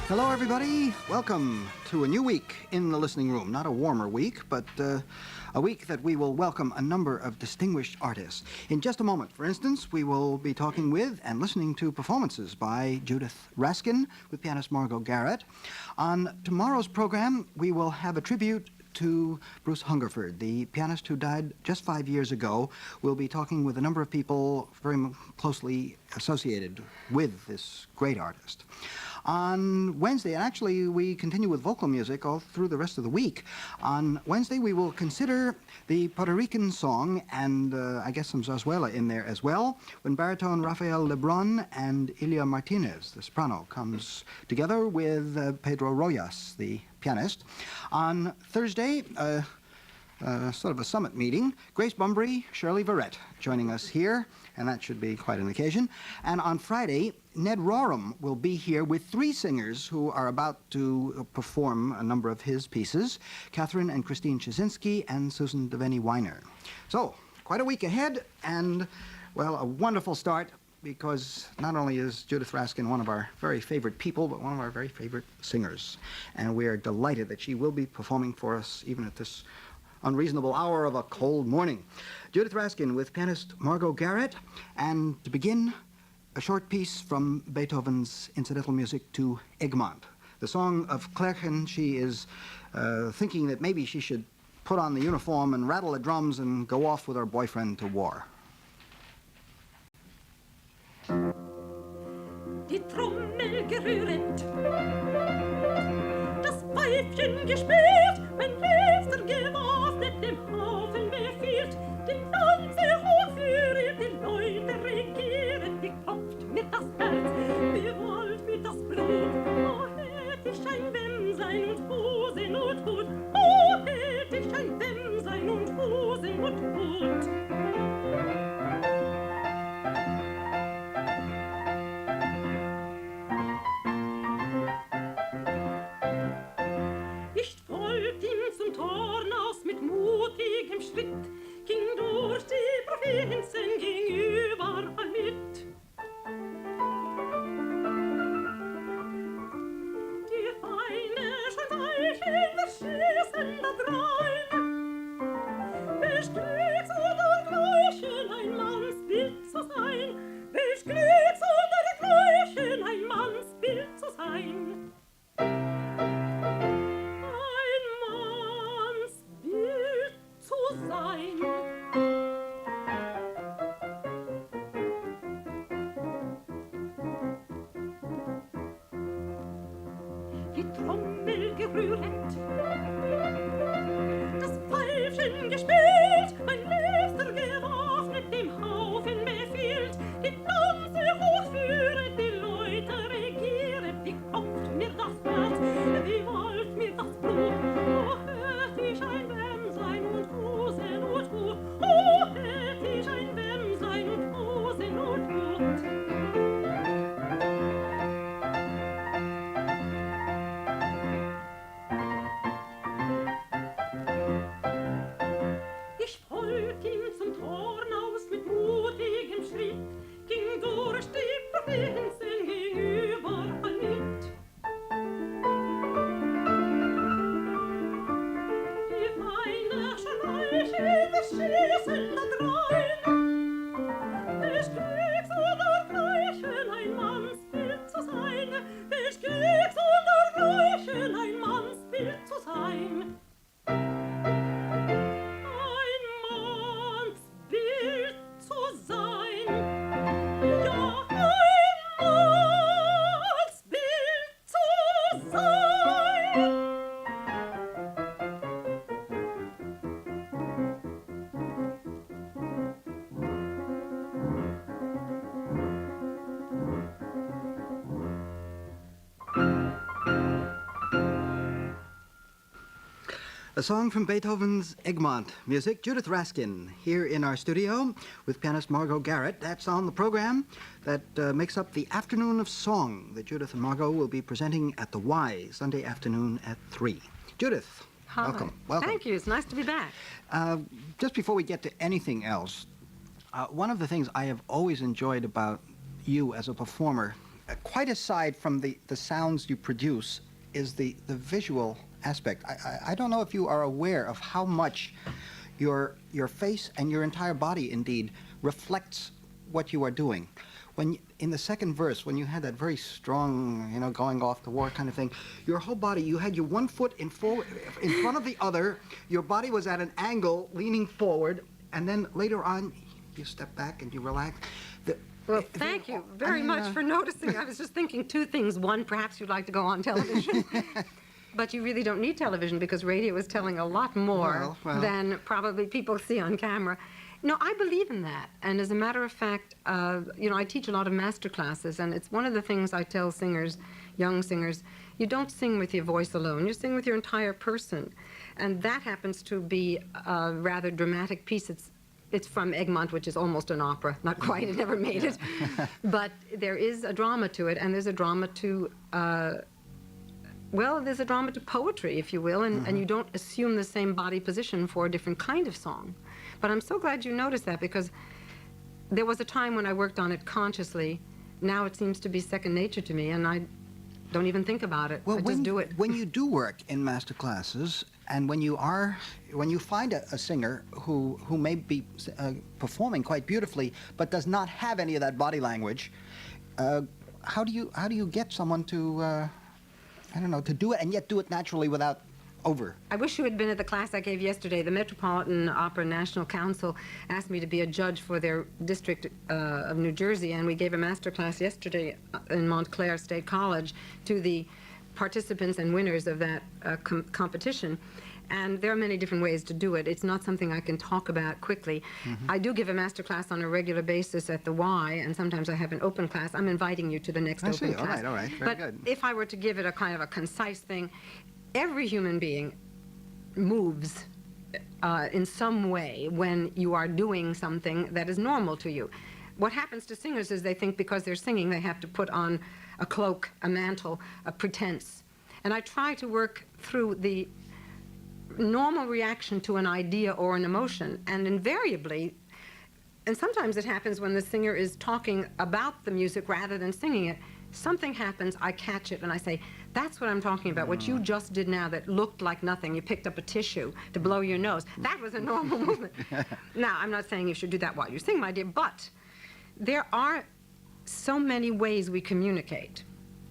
Hello, everybody. Welcome to a new week in the listening room. Not a warmer week, but a week that we will welcome a number of distinguished artists. In just a moment, for instance, we will be talking with and listening to performances by Judith Raskin with pianist Margo Garrett. On tomorrow's program, we will have a tribute to Bruce Hungerford, the pianist who died just 5 years ago. We'll be talking with a number of people very closely associated with this great artist. On Wednesday, and actually we continue with vocal music all through the rest of the week. On Wednesday, we will consider the Puerto Rican song, and I guess some zarzuela in there as well, when baritone Rafael Lebrun and Ilia Martinez, the soprano, comes together with Pedro Rojas, the pianist. On Thursday, sort of a summit meeting, Grace Bumbry, Shirley Verrett joining us here, and that should be quite an occasion. And on Friday, Ned Rorem will be here with three singers who are about to perform a number of his pieces, Catherine and Christine Chazinski and Susan Devaney Weiner. So, quite a week ahead, and, well, a wonderful start, because not only is Judith Raskin one of our very favorite people, but one of our very favorite singers. And we are delighted that she will be performing for us even at this unreasonable hour of a cold morning. Judith Raskin with pianist Margo Garrett, and to begin, a short piece from Beethoven's incidental music to Egmont. The song of Klärchens. She is thinking that maybe she should put on the uniform and rattle the drums and go off with her boyfriend to war. Die Trommel gerühret, das Pfeifchen gespielt, mein Liebster gewaffnet dem Haufen befiehlt, den Lanze hochführet, die Leute regieren, wie klopft mir das Herz, wie wollt mir das Blut, oh, hätt ich ein Wämsein und Hosen und Hut, oh, hätt ich ein Wämsein und Hosen und Hut. Schritt, ging durch die Provinzen, ging überall mit. Die feine Schweifchen verschießen da drein. Welch Glück soll dergleichen ein Mannsbild zu sein, welch Glück soll dergleichen ein Mannsbild zu sein. Die Trommel gerühret, das Pfeifchen gespielt, mein Liebster gewaffnet dem Haufen befiehlt, die Lanze hochführet, die Leute regieren, wie klopft mir das Herz, wie wollt mir das Blut, oh, hätt ich ein Wämsein und Hosen und Hut, oh, hätt ich ein Wämsein und Hosen und Hut. A song from Beethoven's Egmont music. Judith Raskin here in our studio with pianist Margo Garrett. That's on the program that makes up the Afternoon of Song that Judith and Margo will be presenting at the Y Sunday afternoon at 3. Judith, Hi. welcome. Thank you. It's nice to be back. Just before we get to anything else, one of the things I have always enjoyed about you as a performer quite aside from the sounds you produce, is the visual aspect. I don't know if you are aware of how much your face and your entire body, indeed, reflects what you are doing. In the second verse, when you had that very strong, going off to war kind of thing, your whole body, you had your one foot in front of the other, your body was at an angle, leaning forward, and then later on, you step back and you relax. Well, thank you very much for noticing. I was just thinking two things. One, perhaps you'd like to go on television. But you really don't need television because radio is telling a lot more than probably people see on camera. No, I believe in that. And as a matter of fact, I teach a lot of master classes, and it's one of the things I tell singers, young singers, you don't sing with your voice alone. You sing with your entire person. And that happens to be a rather dramatic piece. It's from Egmont, which is almost an opera. Not quite, it never made it. But there is a drama to it, and there's a drama to, there's a drama to poetry, if you will, and you don't assume the same body position for a different kind of song. But I'm so glad you noticed that, because there was a time when I worked on it consciously. Now it seems to be second nature to me, and I don't even think about it. I just do it. When you do work in master classes, and when you find a singer who may be performing quite beautifully, but does not have any of that body language, how do you get someone to to do it and yet do it naturally without over? I wish you had been at the class I gave yesterday. The Metropolitan Opera National Council asked me to be a judge for their district of New Jersey, and we gave a master class yesterday in Montclair State College to the participants and winners of that competition. And there are many different ways to do it. It's not something I can talk about quickly. I do give a master class on a regular basis at the Y, and sometimes I have an open class. I'm inviting you to the next open class. All right. Very good. If I were to give it a kind of a concise thing, every human being moves in some way when you are doing something that is normal to you. What happens to singers is they think because they're singing they have to put on a cloak, a mantle, a pretense. And I try to work through the normal reaction to an idea or an emotion, and invariably, and sometimes it happens when the singer is talking about the music rather than singing it, something happens, I catch it, and I say, that's what I'm talking about. What you just did now that looked like nothing. You picked up a tissue to blow your nose. That was a normal movement. Now, I'm not saying you should do that while you sing, my dear, but there are so many ways we communicate.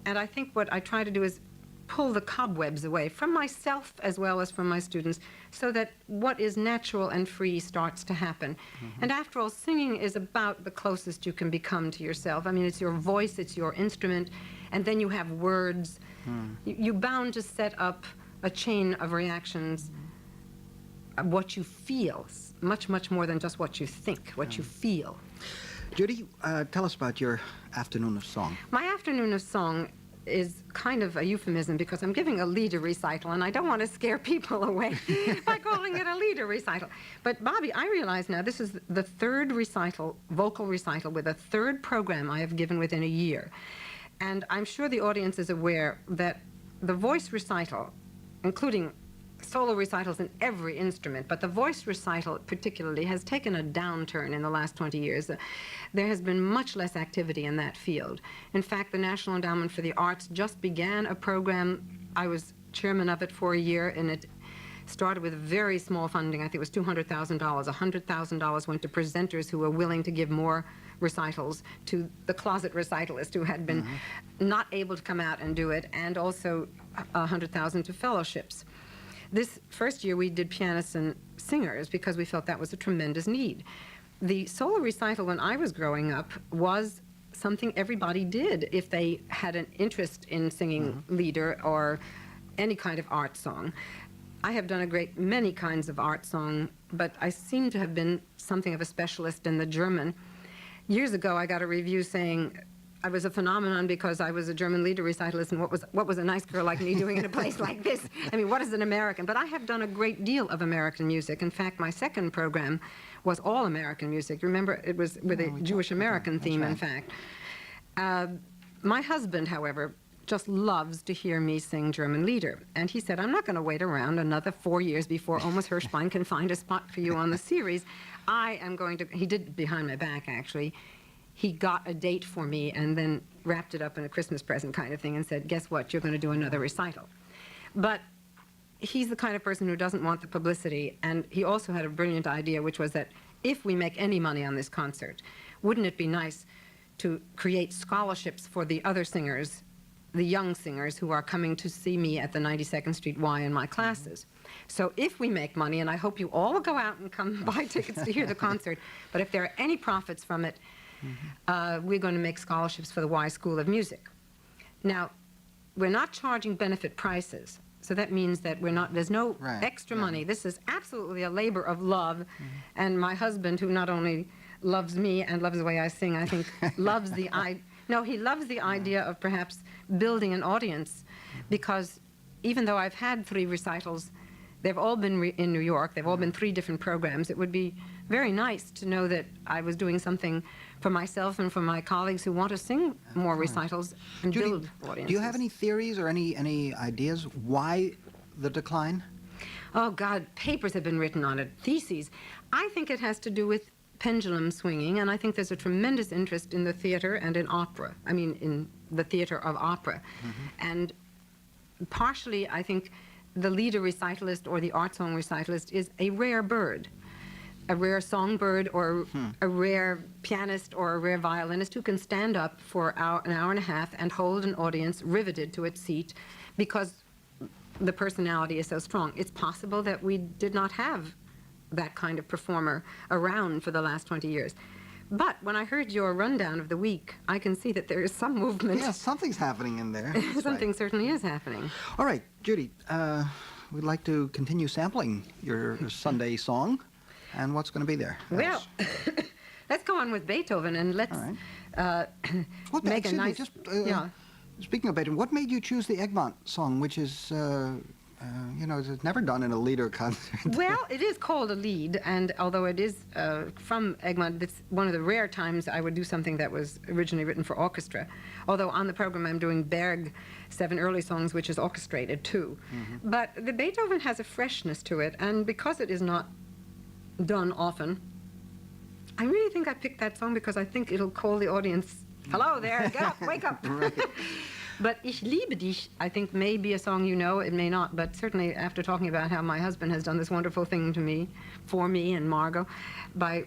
And I think what I try to do is pull the cobwebs away from myself as well as from my students, so that what is natural and free starts to happen. And after all, singing is about the closest you can become to yourself. I mean, it's your voice, it's your instrument, and then you have words. You're bound to set up a chain of reactions, what you feel, much, much more than just what you think, what you feel. Judy, tell us about your afternoon of song. My afternoon of song is kind of a euphemism because I'm giving a lieder recital, and I don't want to scare people away by calling it a lieder recital. But Bobby, I realize now this is the third recital, vocal recital, with a third program I have given within a year. And I'm sure the audience is aware that the voice recital, including solo recitals in every instrument, but the voice recital particularly has taken a downturn in the last 20 years. There has been much less activity in that field. In fact, the National Endowment for the Arts just began a program. I was chairman of it for a year, and it started with very small funding. I think it was $200,000. $100,000 went to presenters who were willing to give more recitals, to the closet recitalist who had been not able to come out and do it, and also $100,000 to fellowships. This first year we did pianists and singers because we felt that was a tremendous need. The solo recital when I was growing up was something everybody did if they had an interest in singing lieder or any kind of art song. I have done a great many kinds of art song, but I seem to have been something of a specialist in the German. Years ago I got a review saying I was a phenomenon because I was a German lieder recitalist, and what was a nice girl like me doing in a place like this? I mean, what is an American? But I have done a great deal of American music. In fact, my second program was all American music. Remember, it was with a Jewish American theme, in fact. My husband, however, just loves to hear me sing German lieder. And he said, I'm not going to wait around another 4 years before Omas Hirschbein can find a spot for you on the series. I am going to, he did behind my back, actually. he got a date for me and then wrapped it up in a Christmas present kind of thing and said, guess what, you're going to do another recital. But he's the kind of person who doesn't want the publicity, and he also had a brilliant idea, which was that if we make any money on this concert, wouldn't it be nice to create scholarships for the other singers, the young singers who are coming to see me at the 92nd Street Y in my classes. So if we make money, and I hope you all go out and come buy tickets to hear the concert, but if there are any profits from it, we're going to make scholarships for the Y School of Music. Now, we're not charging benefit prices, so that means that there's no extra money. This is absolutely a labor of love, and my husband, who not only loves me and loves the way I sing, I think loves the he loves the idea of perhaps building an audience, because even though I've had 3 recitals, they've all been in New York, they've all been 3 different programs. It would be very nice to know that I was doing something for myself and for my colleagues who want to sing more recitals and Judy, build audiences. Do you have any theories or any ideas why the decline? Oh, God, papers have been written on it, theses. I think it has to do with pendulum swinging, and I think there's a tremendous interest in the theater and in opera. I mean, in the theater of opera. And partially, I think the leader recitalist or the art song recitalist is a rare bird, a rare songbird or a rare pianist or a rare violinist who can stand up for an hour and a half and hold an audience riveted to its seat because the personality is so strong. It's possible that we did not have that kind of performer around for the last 20 years. But when I heard your rundown of the week, I can see that there is some movement. Yeah, something's happening in there. Something certainly is happening. All right, Judy, we'd like to continue sampling your Sunday song. And what's going to be there? Well, let's go on with Beethoven, and let's make a nice... Speaking of Beethoven, what made you choose the Egmont song, which is, it's never done in a lieder concert? Well, it is called a lied, and although it is from Egmont, it's one of the rare times I would do something that was originally written for orchestra. Although on the program I'm doing Berg, 7 early songs, which is orchestrated too. But the Beethoven has a freshness to it, and because it is not done often, I really think I picked that song because I think it'll call the audience, hello there, get up, wake up. But Ich liebe dich, I think, may be a song you know, it may not, but certainly after talking about how my husband has done this wonderful thing to me, for me and Margo, by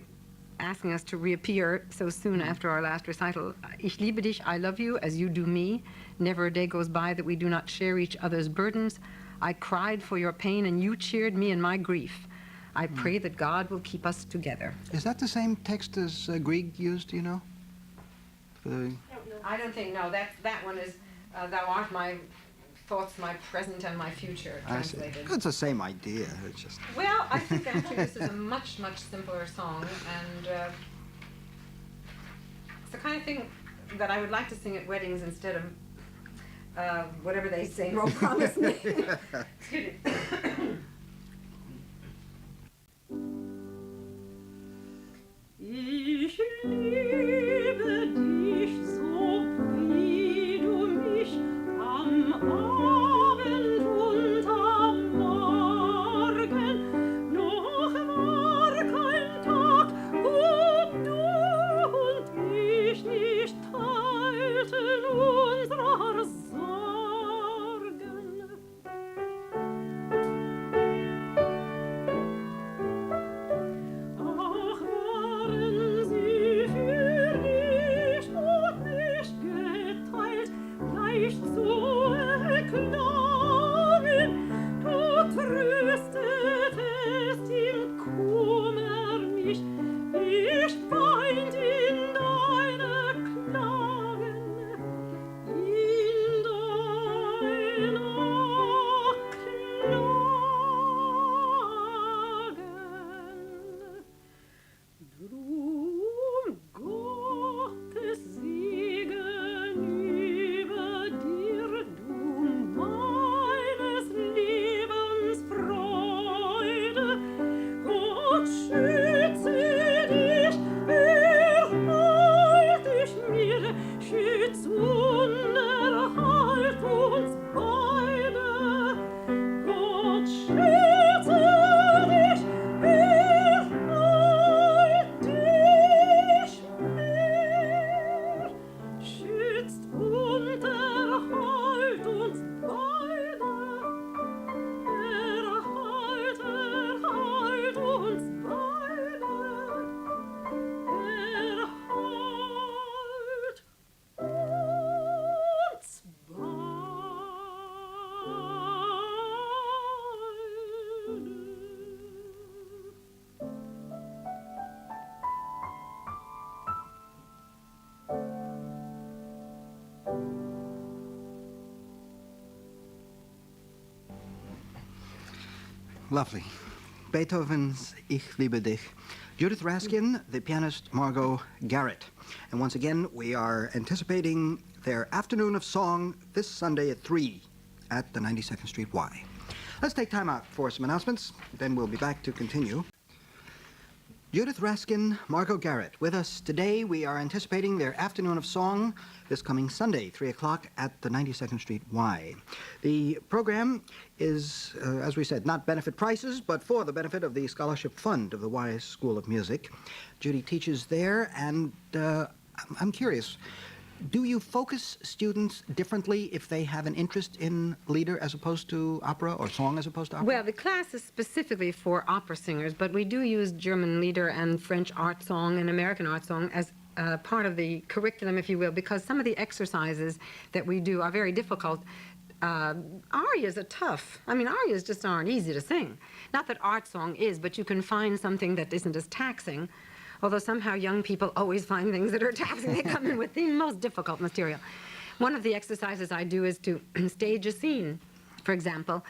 asking us to reappear so soon after our last recital. Ich liebe dich, I love you as you do me. Never a day goes by that we do not share each other's burdens. I cried for your pain and you cheered me in my grief. I pray that God will keep us together. Is that the same text as Grieg used, do you know? I don't think, no, that one is Thou art my thoughts, my present and my future, translated. It's the same idea. It's just... Well, I think actually this is a much, much simpler song, and it's the kind of thing that I would like to sing at weddings instead of whatever they sing, oh, promise me. Excuse me. Ich liebe dich so, wie du mich am Abend und am Morgen. Noch war kein Tag, wo du und ich nicht teilten unserer Sorgen. Ach, waren sie für dich und nicht geteilt, leicht zu erklagen. Du tröstetest im Kummer mich, ich weint in deiner Klagen, in deiner Klagen. Drum Gottes Segen über dir, du meines Lebens Freude. Gott schütze dich, Lovely. Beethoven's Ich liebe dich. Judith Raskin, the pianist Margo Garrett. And once again, we are anticipating their afternoon of song this Sunday at 3 at the 92nd Street Y. Let's take time out for some announcements, then we'll be back to continue. Judith Raskin, Margo Garrett. With us today, we are anticipating their afternoon of song this coming Sunday, 3 o'clock at the 92nd Street Y. The program is, as we said, not benefit prices, but for the benefit of the Scholarship Fund of the Y School of Music. Judy teaches there, and I'm curious, do you focus students differently if they have an interest in lieder as opposed to opera, or song as opposed to opera? Well, the class is specifically for opera singers, but we do use German lieder and French art song and American art song as part of the curriculum, if you will, because some of the exercises that we do are very difficult. Arias are tough. I mean, arias just aren't easy to sing. Not that art song is, but you can find something that isn't as taxing. Although somehow young people always find things that are taxing. They come in with the most difficult material. One of the exercises I do is to stage a scene, for example,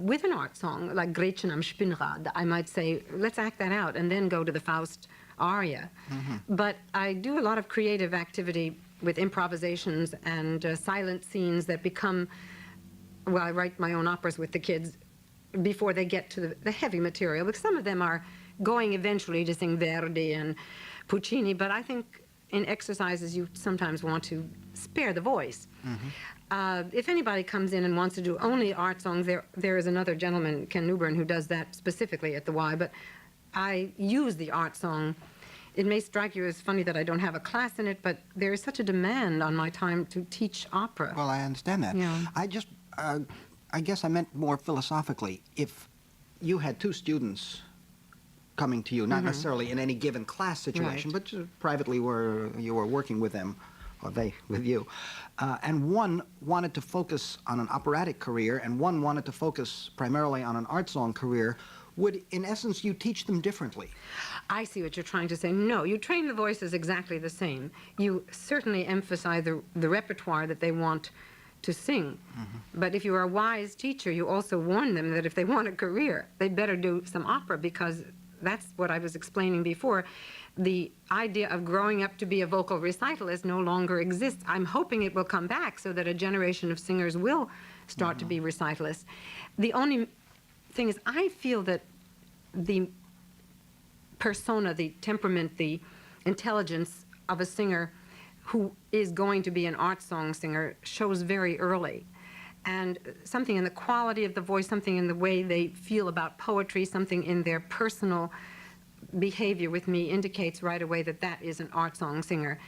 with an art song, like Gretchen am Spinnrad. I might say, let's act that out, and then go to the Faust aria. But I do a lot of creative activity with improvisations and silent scenes that become, well, I write my own operas with the kids before they get to the heavy material, because some of them are going eventually to sing Verdi and Puccini, but I think in exercises you sometimes want to spare the voice. If anybody comes in and wants to do only art songs, there is another gentleman, Ken Newburn, who does that specifically at the Y, but I use the art song. It may strike you as funny that I don't have a class in it, but there is such a demand on my time to teach opera. Well, I understand that. Yeah. I guess I meant more philosophically. If you had two students coming to you, not necessarily in any given class situation, Right. but just privately where you were working with them, or they with you, and one wanted to focus on an operatic career and one wanted to focus primarily on an art song career, would, in essence, you teach them differently? I see what you're trying to say. No, you train the voices exactly the same. You certainly emphasize the repertoire that they want to sing. But if you are a wise teacher, you also warn them that if they want a career, they better do some opera, because that's what I was explaining before. The idea of growing up to be a vocal recitalist no longer exists. I'm hoping it will come back so that a generation of singers will start to be recitalists. The only thing is, I feel that the persona, the temperament, the intelligence of a singer who is going to be an art song singer shows very early. And something in the quality of the voice, something in the way they feel about poetry, something in their personal behavior with me indicates right away that that is an art song singer.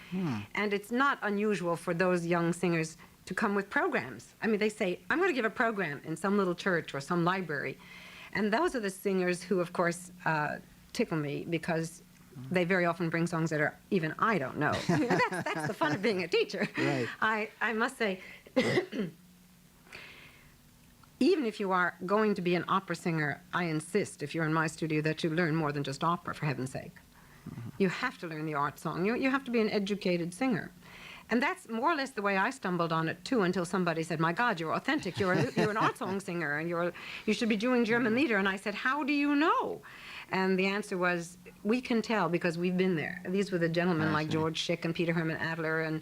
And it's not unusual for those young singers to come with programs. I mean, they say, I'm going to give a program in some little church or some library. And those are the singers who, of course, tickle me, because they very often bring songs that are even I don't know. You know, that's the fun of being a teacher. Right. I must say, even if you are going to be an opera singer, I insist, if you're in my studio, that you learn more than just opera, for heaven's sake. You have to learn the art song. You have to be an educated singer. And that's more or less the way I stumbled on it, too, until somebody said, my God, you're authentic. You're an art song singer, and you should be doing German lieder. And I said, how do you know? And the answer was, we can tell because we've been there. These were the gentlemen like George Schick and Peter Hermann Adler and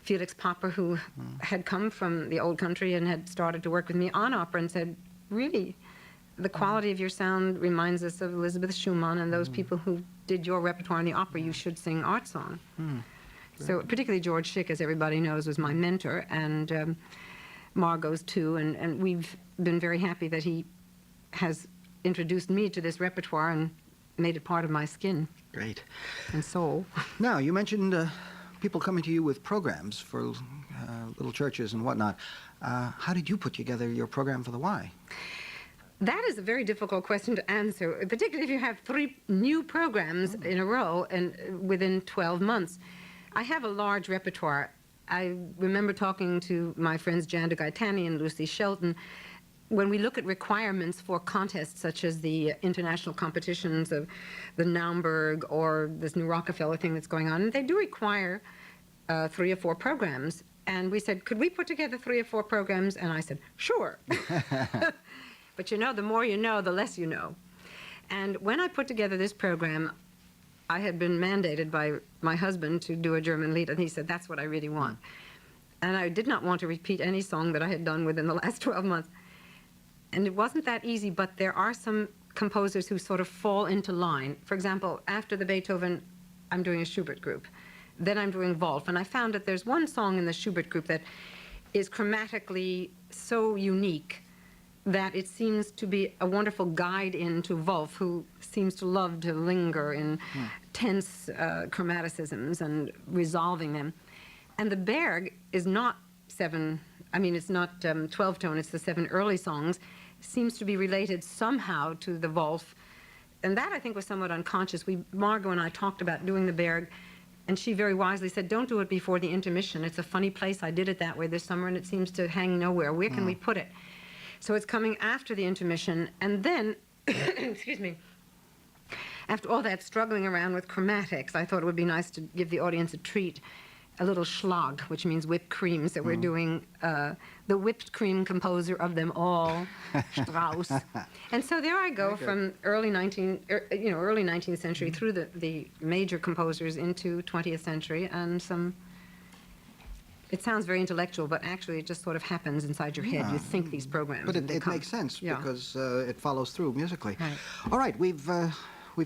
Felix Popper, who had come from the old country and had started to work with me on opera, and said, really, the quality of your sound reminds us of Elizabeth Schumann and those people who did your repertoire in the opera. You should sing art song. So particularly George Schick, as everybody knows, was my mentor, and Margot's too, and we've been very happy that he has introduced me to this repertoire and made it part of my skin. Great. And soul. Now, you mentioned people coming to you with programs for little churches and whatnot. How did you put together your program for the Y? That is a very difficult question to answer, particularly if you have 3 new programs in a row and within 12 months. I have a large repertoire. I remember talking to my friends Jan de Gaetani and Lucy Shelton. When we look at requirements for contests such as the international competitions of the Naumburg or this new Rockefeller thing that's going on, they do require 3 or 4 programs. And we said, could we put together 3 or 4 programs? And I said, sure. But you know, the more you know, the less you know. And when I put together this program, I had been mandated by my husband to do a German lied, and he said, that's what I really want. And I did not want to repeat any song that I had done within the last 12 months. And it wasn't that easy, but there are some composers who sort of fall into line. For example, after the Beethoven, I'm doing a Schubert group. Then I'm doing Wolf, and I found that there's one song in the Schubert group that is chromatically so unique that it seems to be a wonderful guide into Wolf, who seems to love to linger in tense chromaticisms and resolving them. And the Berg is not it's not 12-tone, it's the 7 early songs, seems to be related somehow to the Wolf. And that, I think, was somewhat unconscious. Margo and I talked about doing the Berg, and she very wisely said, don't do it before the intermission. It's a funny place. I did it that way this summer, and it seems to hang nowhere. Where can we put it? So it's coming after the intermission, and then, excuse me, after all that struggling around with chromatics, I thought it would be nice to give the audience a treat, a little Schlag, which means whipped cream. So we're doing the whipped cream composer of them all, Strauss. And so there I go from early 19th century through the major composers into 20th century, and some. It sounds very intellectual, but actually it just sort of happens inside your head. You think these programs. But it makes sense because it follows through musically. Right. All right, we've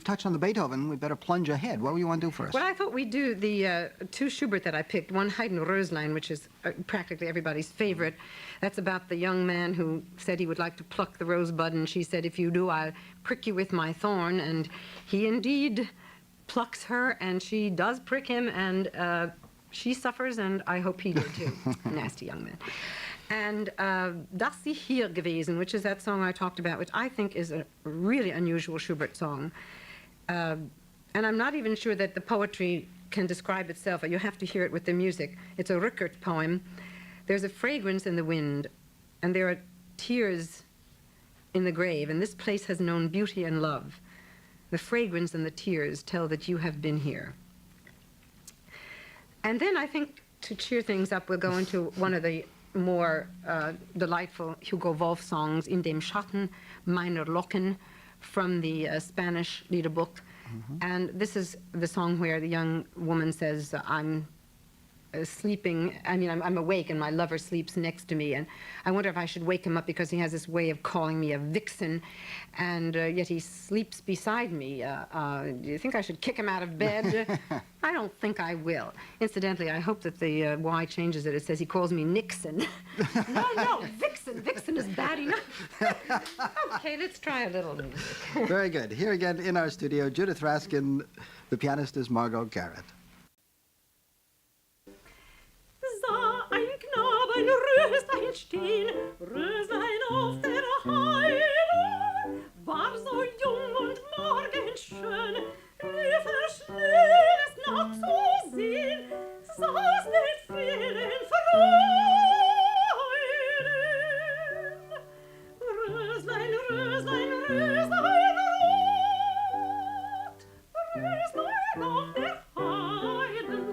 touched on the Beethoven. We better plunge ahead. What do you want to do first? Well, I thought we'd do the 2 Schubert that I picked. One, Heidenröslein, which is practically everybody's favorite. That's about the young man who said he would like to pluck the rosebud, and she said, if you do, I'll prick you with my thorn. And he indeed plucks her, and she does prick him, and she suffers, and I hope he did too. Nasty young man. And dich, hier, gewesen, which is that song I talked about, which I think is a really unusual Schubert song. And I'm not even sure that the poetry can describe itself. You have to hear it with the music. It's a Rückert poem. There's a fragrance in the wind, and there are tears in the grave, and this place has known beauty and love. The fragrance and the tears tell that you have been here. And then I think, to cheer things up, we'll go into one of the more delightful Hugo Wolf songs, In dem Schatten meiner Locken, from the Spanish Liederbuch. And this is the song where the young woman says, I'm I'm awake and my lover sleeps next to me, and I wonder if I should wake him up because he has this way of calling me a vixen, and yet he sleeps beside me. Do you think I should kick him out of bed? I don't think I will. Incidentally, I hope that the Y changes it. It says he calls me Nixon. No, vixen. Vixen is bad enough. Okay, let's try a little music. Very good. Here again in our studio, Judith Raskin. The pianist is Margo Garrett. Sah ein Knaben Röslein stehen, Röslein auf der Heide, war so jung und morgenschön, wie verschneit es noch zu sehen, saß mit vielen Freuden. Röslein, Röslein, Röslein rot, Röslein auf der Heiden.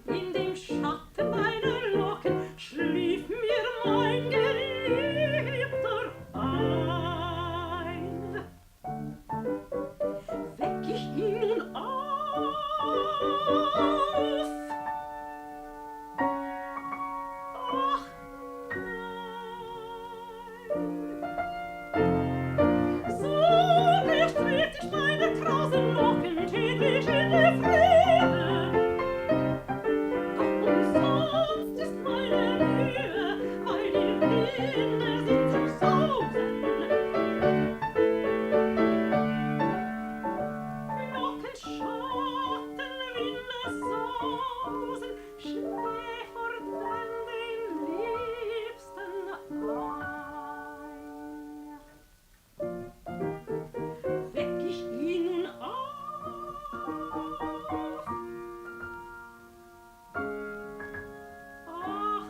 In dem Schatten meiner Locken schlief mir mein Geliebter ein. Weck ich ihn nun auf? Ach nein. So erstrebt sich meine krause Locken täglich in der Frühe. Umsonst ist meine Mühe, weil die Winde sind zum Sausen. Lockenschatten, Winde sausen, schläfert denn den Liebsten ein. Weck ich ihn nun auf? Ach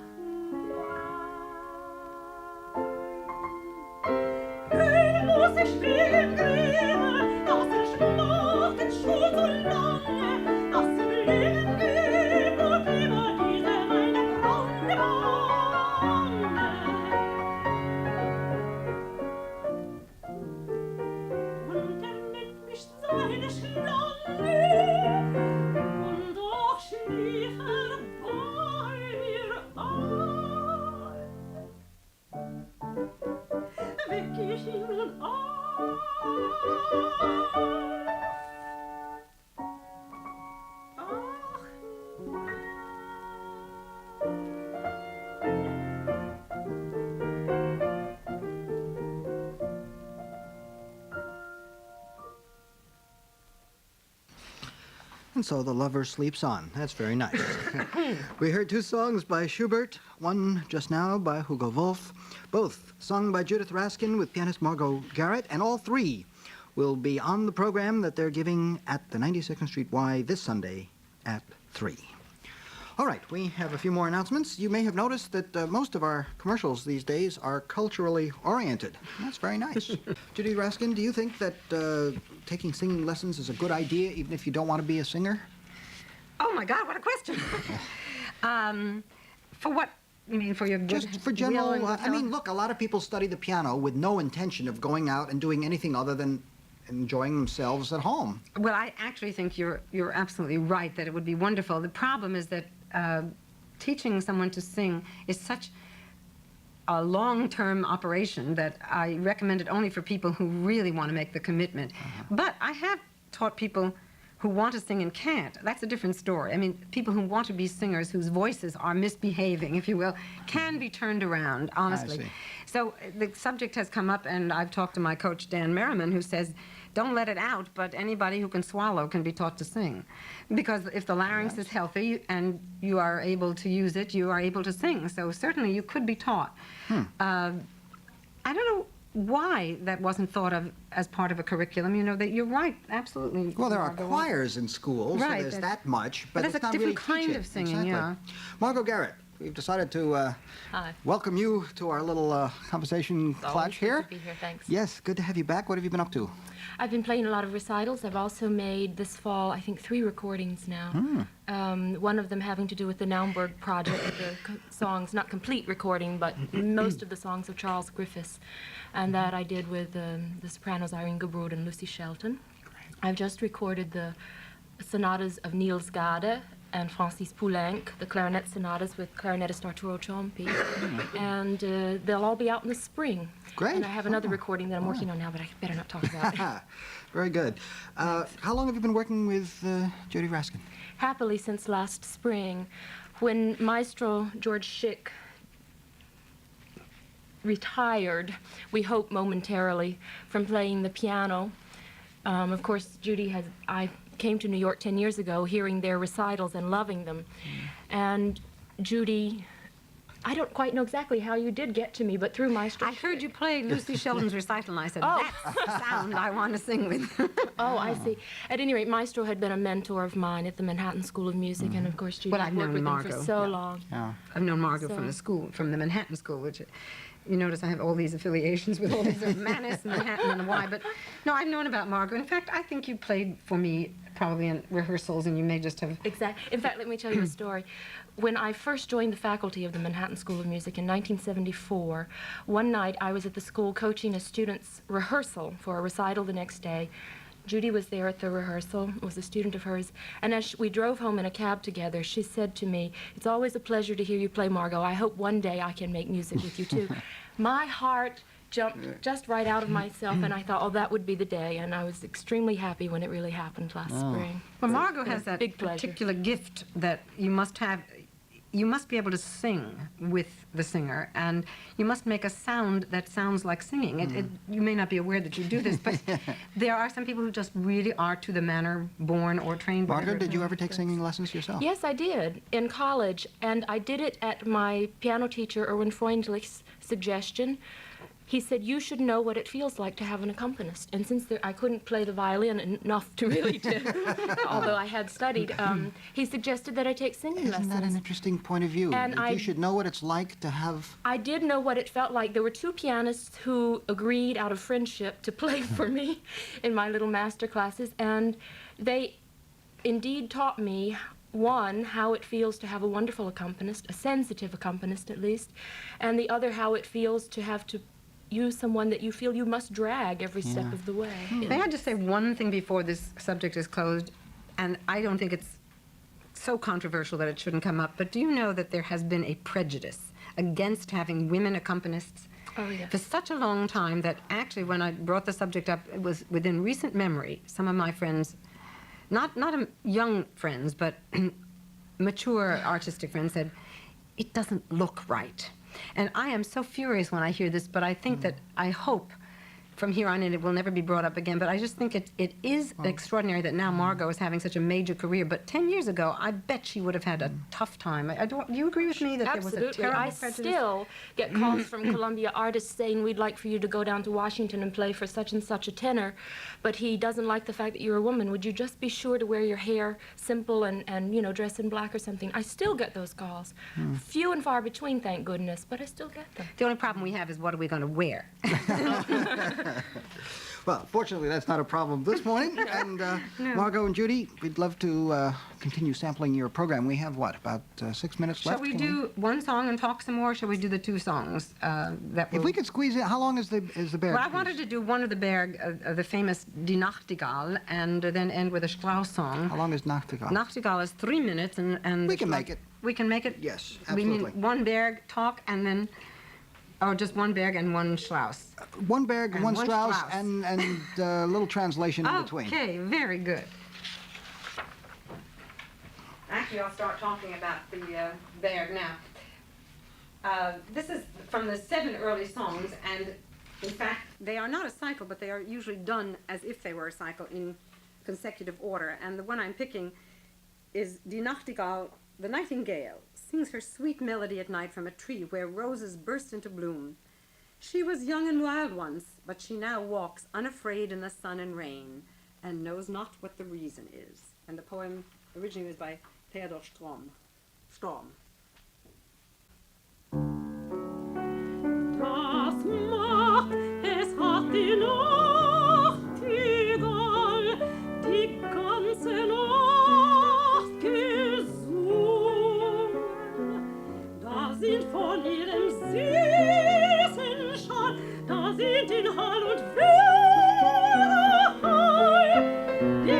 nein, muss ich stehen Gräme, dass schlaft den Schuh so lange, dass im Leben gibt und immer diese meine braune Wange. Und nennt mich seine Schlange, und doch schlief bei mir ein. Weck ich ihn nun auf? Ach And so the lover sleeps on. That's very nice. We heard two songs by Schubert, one just now by Hugo Wolf, both sung by Judith Raskin with pianist Margo Garrett, and all three will be on the program that they're giving at the 92nd Street Y this Sunday at 3. All right, we have a few more announcements. You may have noticed that most of our commercials these days are culturally oriented. That's very nice. Judith Raskin, do you think that taking singing lessons is a good idea, even if you don't want to be a singer? Oh my God, what a question! For what? You mean for your good Just for will general, and good I mean, health? look, a lot of people study the piano with no intention of going out and doing anything other than enjoying themselves at home. Well, I actually think you're absolutely right that it would be wonderful. The problem is that teaching someone to sing is such a long-term operation that I recommend it only for people who really want to make the commitment. But I have taught people who want to sing and can't. That's a different story. I mean, people who want to be singers whose voices are misbehaving, if you will, can be turned around, honestly. see. So the subject has come up, and I've talked to my coach, Dan Merriman, who says, don't let it out, but anybody who can swallow can be taught to sing. Because if the larynx is healthy and you are able to use it, you are able to sing. So certainly you could be taught. I don't know why that wasn't thought of as part of a curriculum. You know, that you're right, absolutely. Well, there are Margo. choirs in schools, Right, so there's that's- that much, but that's it's a not different really kind teaching. of singing, Exactly. yeah. Margo Garrett, we've decided to Hi. welcome you to our little conversation It's always clutch good here. to be here, thanks. Yes, good to have you back. What have you been up to? I've been playing a lot of recitals. I've also made this fall, I think, 3 recordings now. One of them having to do with the Naumburg project, with the songs, not complete recording, but most of the songs of Charles Griffiths. And that I did with the sopranos Irene Gebrood and Lucy Shelton. I've just recorded the sonatas of Niels Gade and Francis Poulenc, the clarinet sonatas with clarinetist Arturo Ciompi, and they'll all be out in the spring. Great. And I have another recording that I'm working on now, but I better not talk about it. Very good. How long have you been working with Judith Raskin? Happily since last spring, when Maestro George Schick retired, we hope momentarily, from playing the piano. Of course, I came to New York 10 years ago hearing their recitals and loving them. And Judy, I don't quite know exactly how you did get to me, but through Maestro I heard you play Lucy Sheldon's recital, and I said, Oh. that's the sound I want to sing with. Oh, I see. At any rate, Maestro had been a mentor of mine at the Manhattan School of Music, and of course, Judy Well, had I've worked known with him Margo, for so yeah. long. Yeah. I've known Margo So- from the school, from the Manhattan School, which you notice I have all these affiliations with all these Manus, Manhattan, and the Y. But no, I've known about Margo. In fact, I think you played for me probably in rehearsals, and you may just have. Exactly. In fact, let me tell you a story. When I first joined the faculty of the Manhattan School of Music in 1974, one night I was at the school coaching a student's rehearsal for a recital the next day. Judy was there at the rehearsal, was a student of hers, and as we drove home in a cab together, she said to me, "It's always a pleasure to hear you play, Margo. I hope one day I can make music with you, too." My heart jumped just right out of myself, and I thought, oh, that would be the day, and I was extremely happy when it really happened last spring. Well, So Margo it's been has a that big pleasure. particular gift that you must have. You must be able to sing with the singer, and you must make a sound that sounds like singing. You may not be aware that you do this, but there are some people who just really are to the manner born or trained. Margaret, whatever. did you ever take singing lessons yourself? Yes, I did, in college, and I did it at my piano teacher, Erwin Freundlich's suggestion. He said, you should know what it feels like to have an accompanist. And since I couldn't play the violin enough to really although I had studied, he suggested that I take singing Isn't that an lessons. interesting point of view? And That you should know what it's like to have... I did know what it felt like. There were two pianists who agreed out of friendship to play for me in my little master classes, and they indeed taught me, one, how it feels to have a wonderful accompanist, a sensitive accompanist at least, and the other, how it feels to have to use someone that you feel you must drag every step of the way. May I just say one thing before this subject is closed? And I don't think it's so controversial that it shouldn't come up, but do you know that there has been a prejudice against having women accompanists Oh, yeah. for such a long time that actually when I brought the subject up, it was within recent memory, some of my friends, not young friends, but mature artistic friends said, it doesn't look right. And I am so furious when I hear this, but I think that I hope from here on in it will never be brought up again. But I just think it is extraordinary that now Margo is having such a major career. But 10 years ago, I bet she would have had a tough time. Do you agree with me that there was a Absolutely. terrible I prejudice? still get calls from Columbia artists saying, we'd like for you to go down to Washington and play for such and such a tenor, but he doesn't like the fact that you're a woman. Would you just be sure to wear your hair simple and you know, dress in black or something? I still get those calls. Few and far between, thank goodness, but I still get them. The only problem we have is what are we going to wear? Well, fortunately, that's not a problem this morning. And Margo and Judy, we'd love to continue sampling your program. We have, what, about 6 minutes Shall left? we Can do one song and talk some more, or shall we do the two songs? That If we could squeeze in, how long is the Berg? Well, I piece? wanted to do one of the Berg, the famous Die Nachtigall, and then end with a Strauss song. How long is Nachtigall? Nachtigall is 3 minutes, and We the can Schlag- make it. We can make it. Yes, We mean absolutely. one Berg talk, and then, or just one Berg and one Strauss. One Berg, And one one Strauss, Strauss. and a little translation in between. Okay, very good. Actually, I'll start talking about the Berg now. This is from the 7 early songs, and in fact, they are not a cycle, but they are usually done as if they were a cycle in consecutive order. And the one I'm picking is Die Nachtigall, the nightingale, sings her sweet melody at night from a tree where roses burst into bloom. She was young and wild once, but she now walks unafraid in the sun and rain, and knows not what the reason is. And the poem originally was by Theodor Storm. Das macht, es hat die Nachtigall die ganze Nacht gesungen. Da sind von ihrem süßen Schall, da sind in Hall und Widerhall die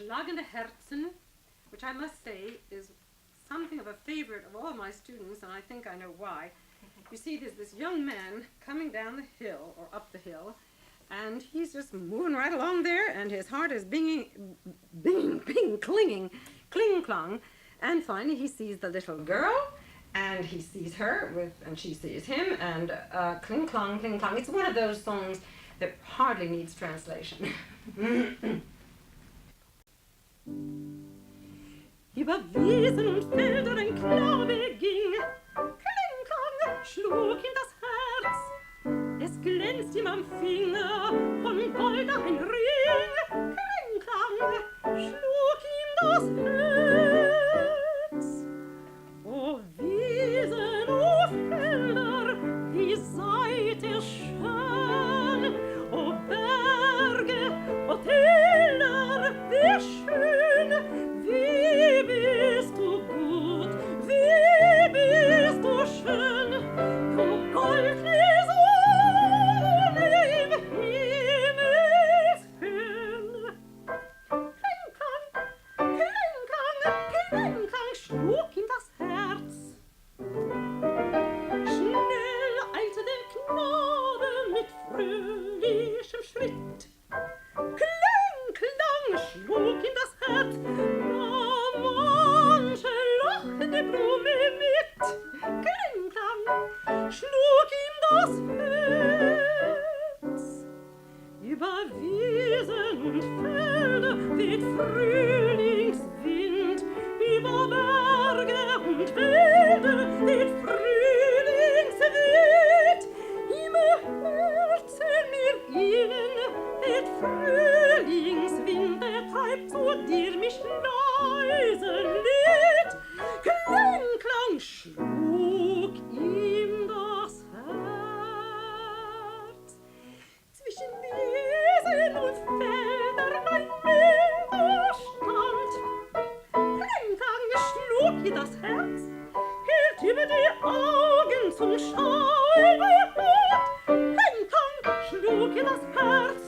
Schlagende Herzen, which I must say is something of a favorite of all my students, and I think I know why. You see, there's this young man coming down the hill, or up the hill, and he's just moving right along there, and his heart is clinging, cling-clong, and finally he sees the little girl, and he sees her, and she sees him, and cling-clong, cling-clong. It's one of those songs that hardly needs translation. Über Wiesen und Felder ein Knabe ging, Kling, Klang, schlug ihm das Herz. Es glänzt ihm am Finger von Gold ein Ring, Kling, Klang, schlug ihm das Herz. O Wiesen, o Felder, wie seid ihr schön, o Berge, o Täler, wie schön, wie bist du gut, wie bist du schön, du goldene Sonne im Himmelshöhen. Kling, Klang, schlug ihm das Herz. Schnell eilte der Knabe mit fröhlichem Schritt. Kling, Klang, schlug ihm das Herz. Manche lockende Blume mit, Kling, Klang, schlug ihm das Herz. Über Wiesen und Felder weht Frühlingswind, über Berge und Wälder weht Frühlingswind, im Herzen mir innen weht Frühlingswind, der treibt zu dir mich leise Lied. Kling, Klang, schlug ihm das Herz. Zwischen Wiesen und Feldern ein Widerstand. Kling, Klang, schlug ihr das Herz, hielt über die Augen zum Schauen. Kling, Klang, schlug ihr das Herz,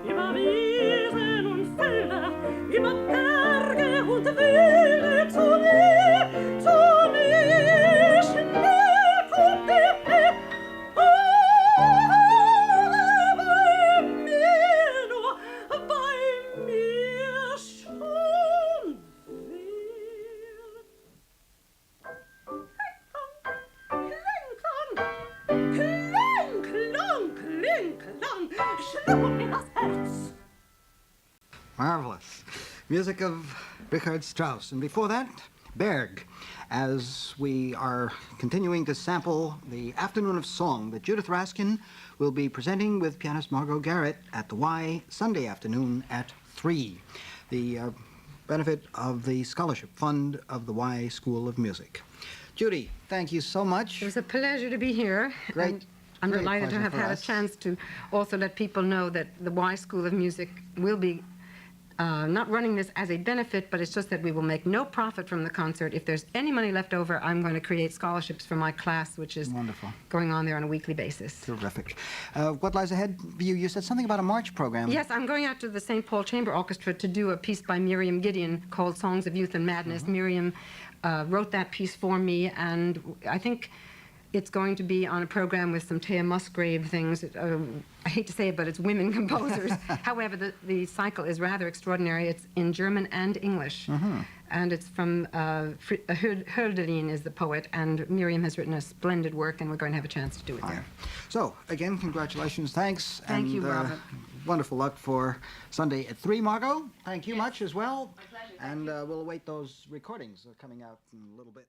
über Wiesen und Felder, über Berge und Wälder zu mir, schnell kommt der Herr, bei mir schon Kling, Klang, schlug mir das Herz. Marvelous. Music of Richard Strauss. And before that, Berg, as we are continuing to sample the Afternoon of Song that Judith Raskin will be presenting with pianist Margo Garrett at the Y Sunday afternoon at 3. The benefit of the Scholarship Fund of the Y School of Music. Judy, thank you so much. It was a pleasure to be here. Great. And I'm great delighted to pleasure have for had us. a chance to also let people know that the Y School of Music will be not running this as a benefit, but it's just that we will make no profit from the concert. If there's any money left over, I'm going to create scholarships for my class, which is Wonderful. going on there on a weekly basis. Terrific. What lies ahead for you? You said something about a March program. Yes, I'm going out to the St. Paul Chamber Orchestra to do a piece by Miriam Gideon called Songs of Youth and Madness. Miriam wrote that piece for me, and I think it's going to be on a program with some Thea Musgrave things. I hate to say it, but it's women composers. However, the cycle is rather extraordinary. It's in German and English. And it's from Hölderlin is the poet, and Miriam has written a splendid work, and we're going to have a chance to do it there. So, again, congratulations, thanks. Thank and, you, Robert. Wonderful luck for Sunday at 3, Margo. Thank you much as well. My pleasure. And we'll await those recordings coming out in a little bit.